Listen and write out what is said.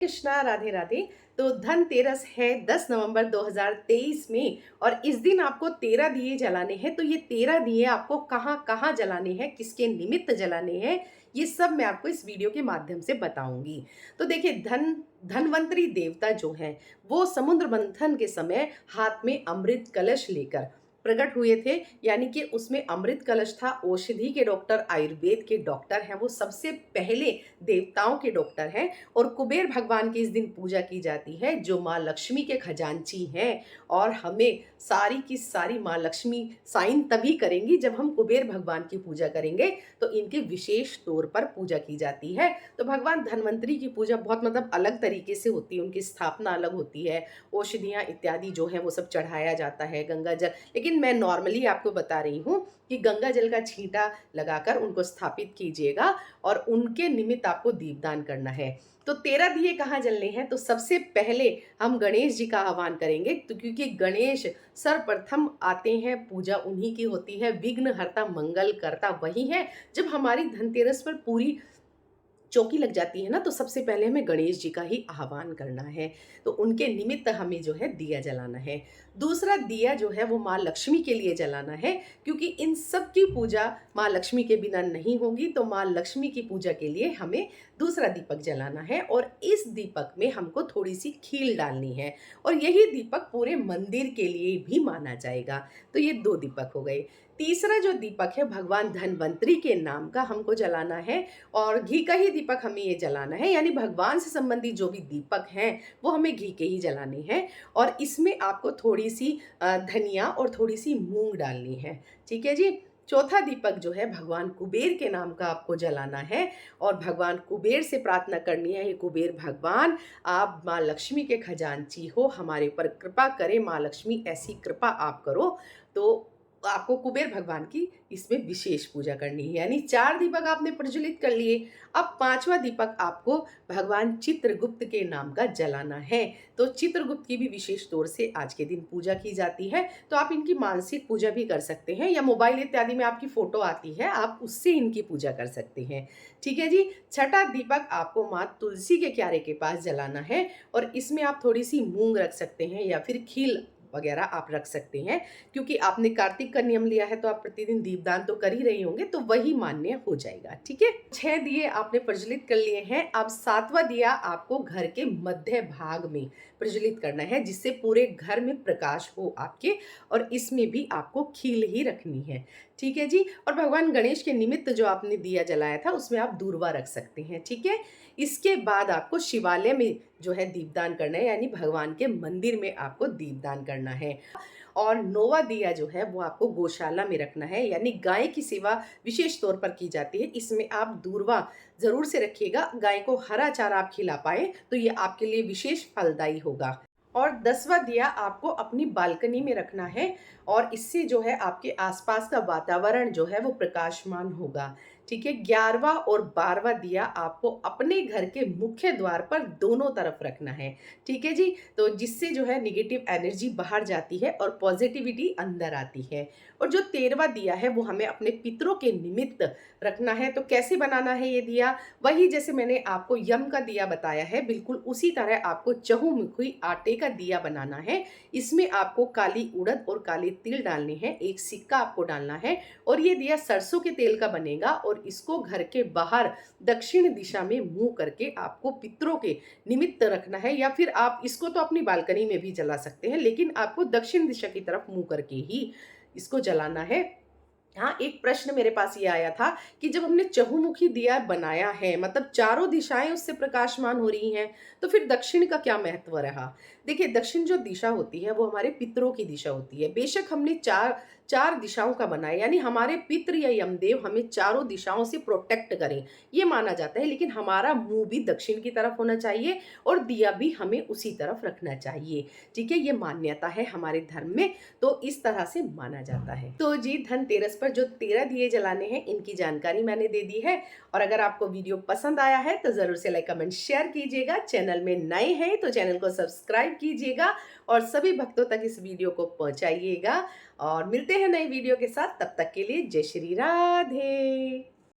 कृष्णा, राधे राधे। तो धनतेरस है 10 नवंबर 2023 में और इस दिन आपको 13 दिए जलाने हैं। तो ये 13 दिए आपको कहाँ कहाँ जलाने हैं, किसके निमित्त जलाने हैं, ये सब मैं आपको इस वीडियो के माध्यम से बताऊंगी। तो देखिए, धनवंतरी देवता जो हैं वो समुद्र मंथन के समय हाथ में अमृत कलश लेकर प्रकट हुए थे। यानी कि उसमें अमृत कलश था। औषधि के डॉक्टर, आयुर्वेद के डॉक्टर हैं, वो सबसे पहले देवताओं के डॉक्टर हैं। और कुबेर भगवान की इस दिन पूजा की जाती है, जो माँ लक्ष्मी के खजांची हैं। और हमें सारी की सारी माँ लक्ष्मी साइन तभी करेंगी जब हम कुबेर भगवान की पूजा करेंगे। तो इनकी विशेष तौर पर पूजा की जाती है। तो भगवान धन्वंतरी की पूजा बहुत मतलब अलग तरीके से होती है, उनकी स्थापना अलग होती है। औषधियाँ इत्यादि जो है वो सब चढ़ाया जाता है, गंगा जल। लेकिन मैं नॉर्मली आपको बता रही हूँ कि गंगा जल का छींटा लगाकर उनको स्थापित कीजिएगा और उनके निमित्त आपको दीपदान करना है। तो 13 दिए कहाँ जलने हैं? तो सबसे पहले हम गणेश जी का आह्वान करेंगे, तो क्योंकि गणेश सर्वप्रथम आते हैं, पूजा उन्हीं की होती है। विघ्न हरता मंगल करता वही है। जब हमारी धनतेरस पर पूरी चौकी लग जाती है ना, तो सबसे पहले हमें गणेश जी का ही आह्वान करना है। तो उनके निमित्त हमें जो है दिया जलाना है। दूसरा दिया जो है वो माँ लक्ष्मी के लिए जलाना है, क्योंकि इन सब की पूजा माँ लक्ष्मी के बिना नहीं होगी। तो माँ लक्ष्मी की पूजा के लिए हमें दूसरा दीपक जलाना है और इस दीपक में हमको थोड़ी सी खील डालनी है। और यही दीपक पूरे मंदिर के लिए भी माना जाएगा। तो ये दो दीपक हो गए। तीसरा जो दीपक है भगवान धनवंतरी के नाम का हमको जलाना है। और घी का ही दीपक हमें ये जलाना है, यानी भगवान से संबंधित जो भी दीपक हैं वो हमें घी के ही जलाने हैं। और इसमें आपको थोड़ी सी धनिया और थोड़ी सी मूंग डालनी है। ठीक है जी। चौथा दीपक जो है भगवान कुबेर के नाम का आपको जलाना है। और भगवान कुबेर से प्रार्थना करनी है, हे कुबेर भगवान, आप माँ लक्ष्मी के खजांची हो, हमारे ऊपर कृपा करें माँ लक्ष्मी, ऐसी कृपा आप करो। तो आपको कुबेर भगवान की इसमें विशेष पूजा करनी है। यानी 4 दीपक आपने प्रज्वलित कर लिए। अब 5वां दीपक आपको भगवान चित्रगुप्त के नाम का जलाना है। तो चित्रगुप्त की भी विशेष तौर से आज के दिन पूजा की जाती है। तो आप इनकी मानसिक पूजा भी कर सकते हैं, या मोबाइल इत्यादि में आपकी फोटो आती है, आप उससे इनकी पूजा कर सकते हैं। ठीक है जी। छठा दीपक आपको माँ तुलसी के क्यारे के पास जलाना है। और इसमें आप थोड़ी सी मूंग रख सकते हैं या फिर खील वगैरह आप रख सकते हैं, क्योंकि आपने कार्तिक का नियम लिया है तो आप प्रतिदिन दीपदान तो कर ही रहे होंगे, तो वही मान्य हो जाएगा। ठीक है। 6 दिए आपने प्रज्वलित कर लिए हैं। अब 7वां दिया आपको घर के मध्य भाग में प्रज्वलित करना है, जिससे पूरे घर में प्रकाश हो आपके। और इसमें भी आपको खील ही रखनी है। ठीक है जी। और भगवान गणेश के निमित्त जो आपने दिया जलाया था उसमें आप दूर्वा रख सकते हैं। ठीक है। इसके बाद आपको शिवालय में जो है दीपदान करना है, यानी भगवान के मंदिर में आपको दीपदान करना है। और 9वां दिया जो है वो आपको गौशाला में रखना है, यानी गाय की सेवा विशेष तौर पर की जाती है। इसमें आप दूर्वा जरूर से रखिएगा, गाय को हरा चारा आप खिला पाए तो ये आपके लिए विशेष फलदायी होगा। और 10वां दिया आपको अपनी बालकनी में रखना है, और इससे जो है आपके आसपास का वातावरण जो है वो प्रकाशमान होगा। ठीक है। 11वां और 12वां दिया आपको अपने घर के मुख्य द्वार पर दोनों तरफ रखना है। ठीक है जी। तो जिससे जो है निगेटिव एनर्जी बाहर जाती है और पॉजिटिविटी अंदर आती है। और जो 13वां दिया है वो हमें अपने पितरों के निमित्त रखना है। तो कैसे बनाना है ये दिया? वही जैसे मैंने आपको यम का दिया बताया है, बिल्कुल उसी तरह आपको चहुमुखी आटे का दिया बनाना है। इसमें आपको काली उड़द और काले तिल डालने हैं, एक सिक्का आपको डालना है। और ये दिया सरसों के तेल का बनेगा। और इसको घर के बाहर दक्षिण दिशा में मुंह करके आपको पितरों के निमित्त रखना है, या फिर आप इसको तो अपनी बालकनी में भी जला सकते हैं, लेकिन आपको दक्षिण दिशा की तरफ मुंह करके ही इसको जलाना है। हाँ, एक प्रश्न मेरे पास ये आया था कि जब हमने चहुमुखी दिया बनाया है, मतलब चारों दिशाएं उससे प्रकाशमान हो रही हैं, तो फिर दक्षिण का क्या महत्व रहा? देखिए, दक्षिण जो दिशा होती है वो हमारे पितरों की दिशा होती है। बेशक हमने चार चार दिशाओं का बनाया, यानी हमारे पितृ या यमदेव हमें चारों दिशाओं से प्रोटेक्ट करें, ये माना जाता है। लेकिन हमारा मुंह भी दक्षिण की तरफ होना चाहिए और दिया भी हमें उसी तरफ रखना चाहिए। ठीक है। ये मान्यता है हमारे धर्म में, तो इस तरह से माना जाता है। तो जी, धनतेरस पर जो 13 दिए जलाने हैं इनकी जानकारी मैंने दे दी है। और अगर आपको वीडियो पसंद आया है तो जरूर से लाइक कमेंट शेयर कीजिएगा। चैनल में नए हैं तो चैनल को सब्सक्राइब कीजिएगा और सभी भक्तों तक इस वीडियो को पहुंचाइएगा। और मिलते हैं नए वीडियो के साथ, तब तक के लिए जय श्री राधे।